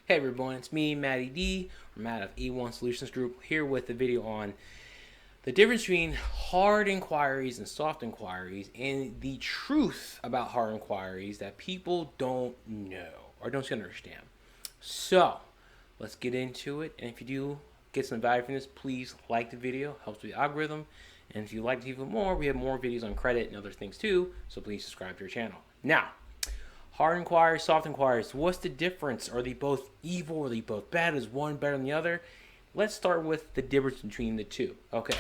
Hey everyone, it's me, Matty D, from Matt of E1 Solutions Group, here with a video on the difference between hard inquiries and soft inquiries and the truth about hard inquiries that people don't know or don't understand. So, let's get into it. And if you do get some value from this, please like the video, helps with the algorithm. And if you like it even more, we have more videos on credit and other things too, so please subscribe to our channel. Now, hard inquiries, soft inquiries, what's the difference? Are they both evil? Are they both bad? Is one better than the other? Let's start with the difference between the two. Okay,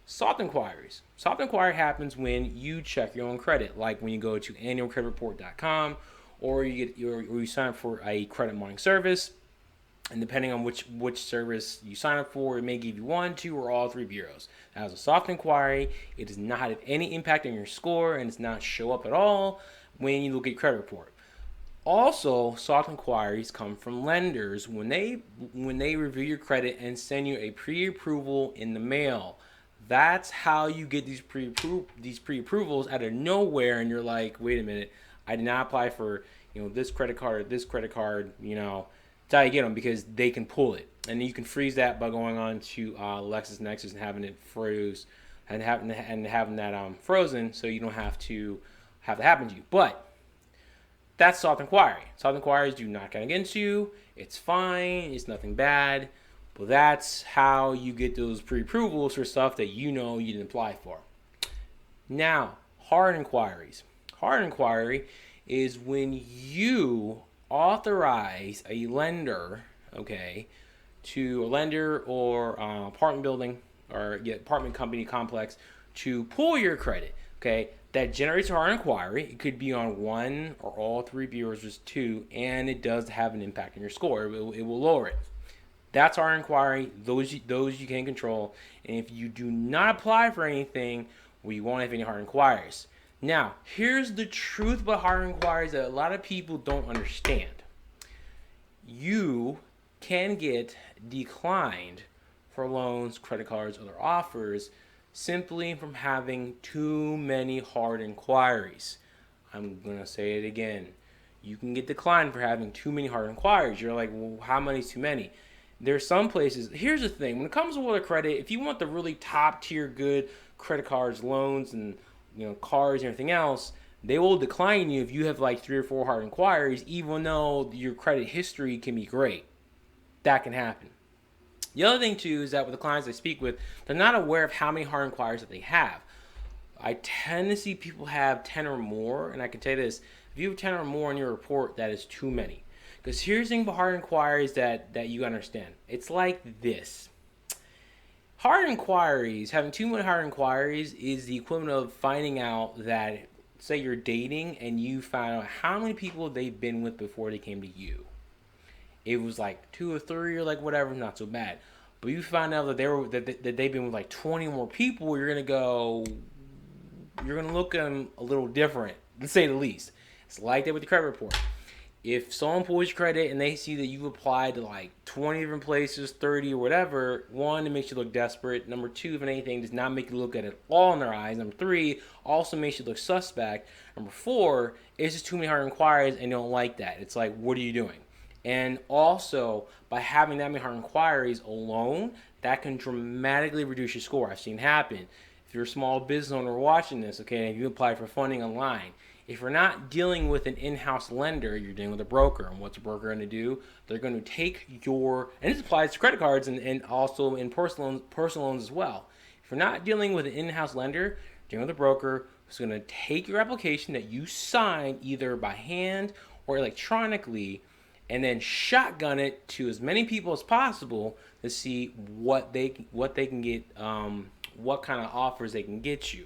soft inquiries. Soft inquiry happens when you check your own credit, like when you go to annualcreditreport.com or you sign up for a credit monitoring service. And depending on which service you sign up for, it may give you 1, 2, or all 3 bureaus. As a soft inquiry, it does not have any impact on your score and does not show up at all when you look at your credit report. Also, soft inquiries come from lenders when they review your credit and send you a pre-approval in the mail. That's how you get these pre-approvals out of nowhere, and you're like, wait a minute, I did not apply for this credit card, That's how you get them, because they can pull it, and you can freeze that by going on to LexisNexis and having it froze and having that frozen, so you don't have that happen to you. But that's soft inquiry. Soft inquiries do not get against you. It's fine. It's nothing bad. But that's how you get those pre-approvals for stuff that you didn't apply for. Now, hard inquiries. Hard inquiry is when you authorize a lender, to a lender or apartment building or apartment company complex to pull your credit, that generates a hard inquiry. It could be on 1 or all 3 bureaus, just 2, and it does have an impact on your score. It will lower it. That's hard inquiry. Those you can control. And if you do not apply for anything, well, you won't have any hard inquiries. Now, here's the truth about hard inquiries that a lot of people don't understand. You can get declined for loans, credit cards, other offers simply from having too many hard inquiries. I'm going to say it again. You can get declined for having too many hard inquiries. You're like, well, how many is too many? There's some places. Here's the thing. When it comes to water credit, if you want the really top tier good credit cards, loans, and cars and everything else, they will decline you if you have like 3 or 4 hard inquiries, even though your credit history can be great. That can happen. The other thing too is that with the clients I speak with, they're not aware of how many hard inquiries that they have. I tend to see people have 10 or more, and I can tell you this: if you have 10 or more in your report, that is too many. Because here's the thing about hard inquiries that you understand. It's like this. Hard inquiries, having too many hard inquiries, is the equivalent of finding out that, say you're dating and you found out how many people they've been with before they came to you. It was like 2 or 3 or like whatever, not so bad. But you find out that they've been with like 20 more people, you're gonna look at them a little different, to say the least. It's like that with the credit report. If someone pulls your credit and they see that you've applied to like 20 different places, 30 or whatever, 1, it makes you look desperate. Number 2, if anything, does not make you look at it all in their eyes. Number 3, also makes you look suspect. Number 4, it's just too many hard inquiries and you don't like that. It's like, what are you doing? And also, by having that many hard inquiries alone, that can dramatically reduce your score. I've seen it happen. If you're a small business owner watching this, and if you apply for funding online, if you're not dealing with an in-house lender, you're dealing with a broker. And what's a broker going to do? They're going to take and this applies to credit cards and also in personal loans as well. If you're not dealing with an in-house lender, you're dealing with a broker who's going to take your application that you signed either by hand or electronically, and then shotgun it to as many people as possible to see what they can get, what kind of offers they can get you.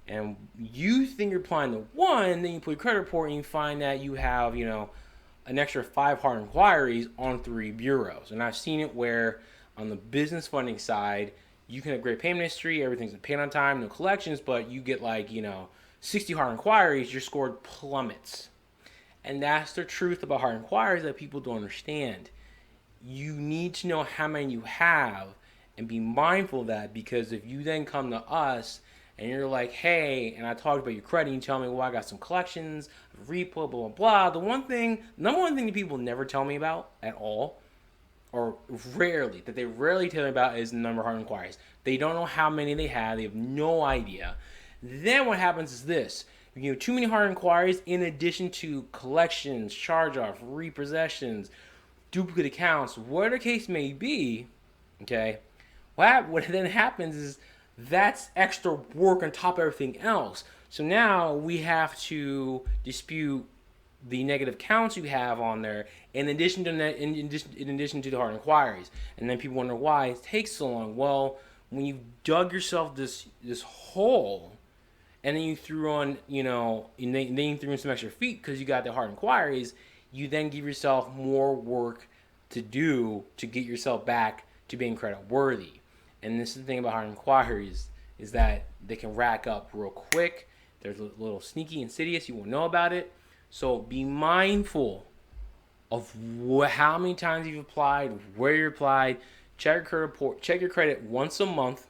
And you think you're applying to 1, then you put your credit report and you find that you have, an extra 5 hard inquiries on 3 bureaus. And I've seen it where on the business funding side, you can have great payment history, everything's paid on time, no collections, but you get 60 hard inquiries, your score plummets. And that's the truth about hard inquiries that people don't understand. You need to know how many you have and be mindful of that, because if you then come to us and you're like, hey, and I talked about your credit, and you tell me, well, I got some collections, repo, blah, blah, blah. Number one thing that people never tell me about at all, or they rarely tell me about, is the number of hard inquiries. They don't know how many they have. They have no idea. Then what happens is this. You have too many hard inquiries in addition to collections, charge-off, repossessions, duplicate accounts, whatever the case may be, okay? What then happens is that's extra work on top of everything else. So now we have to dispute the negative counts you have on there in addition to the hard inquiries. And then people wonder why it takes so long. Well, when you dug yourself this hole, and then you threw on, and then you threw in some extra feet because you got the hard inquiries, you then give yourself more work to do to get yourself back to being credit worthy. And this is the thing about hard inquiries, is that they can rack up real quick. They're a little sneaky, insidious. You won't know about it. So be mindful of how many times you've applied, where you applied. Check your credit report. Check your credit once a month.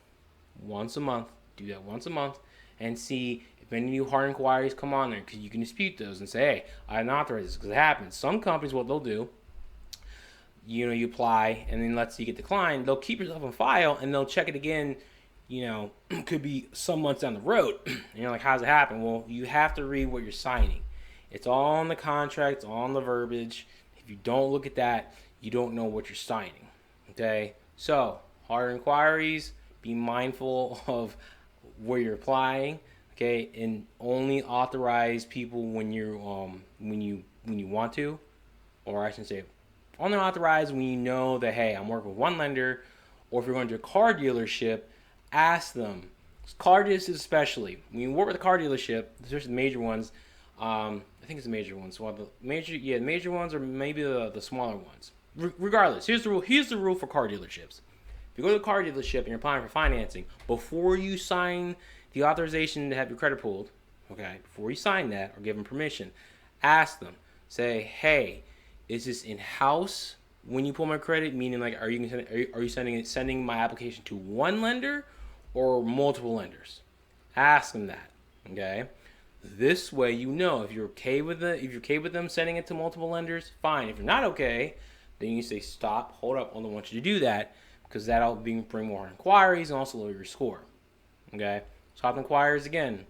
Do that once a month, and see if any new hard inquiries come on there, because you can dispute those and say, hey, I didn't authorize this, because it happens. Some companies, what they'll do, you apply, and then let's say you get declined, they'll keep yourself on file, and they'll check it again, could be some months down the road. And you're like, how's it happen? Well, you have to read what you're signing. It's all on the contract, it's all on the verbiage. If you don't look at that, you don't know what you're signing, okay? So, hard inquiries, be mindful of where you're applying, okay? And only authorize people when you want to, or I should say, only authorize when you know that, hey, I'm working with one lender, or if you're going to a car dealership, ask them. Car dealerships especially. When you work with a car dealership, especially the major ones, I think it's the major ones. Well, the major ones, or maybe the smaller ones. Regardless, here's the rule. Here's the rule for car dealerships. If you go to a car dealership and you're applying for financing, before you sign the authorization to have your credit pulled, okay, before you sign that or give them permission, ask them. Say, hey, is this in-house when you pull my credit? Meaning, like, are you sending my application to one lender or multiple lenders? Ask them that, okay? This way, if you're okay with them sending it to multiple lenders, fine. If you're not okay, then you say, stop, hold up, I don't want you to do that, because that'll bring more inquiries and also lower your score, okay? Soft inquiries, again,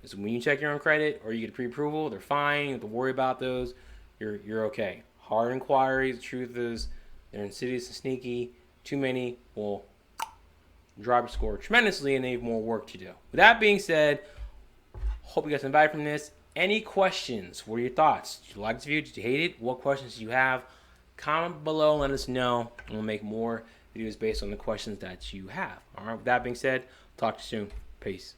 is when you check your own credit or you get pre-approval, they're fine. You don't have to worry about those. You're okay. Hard inquiries, the truth is, they're insidious and sneaky. Too many will drop your score tremendously, and they have more work to do. With that being said, hope you got some value from this. Any questions? What are your thoughts? Did you like this video? Did you hate it? What questions do you have? Comment below, let us know, and we'll make more videos based on the questions that you have. All right, with that being said, talk to you soon. Peace.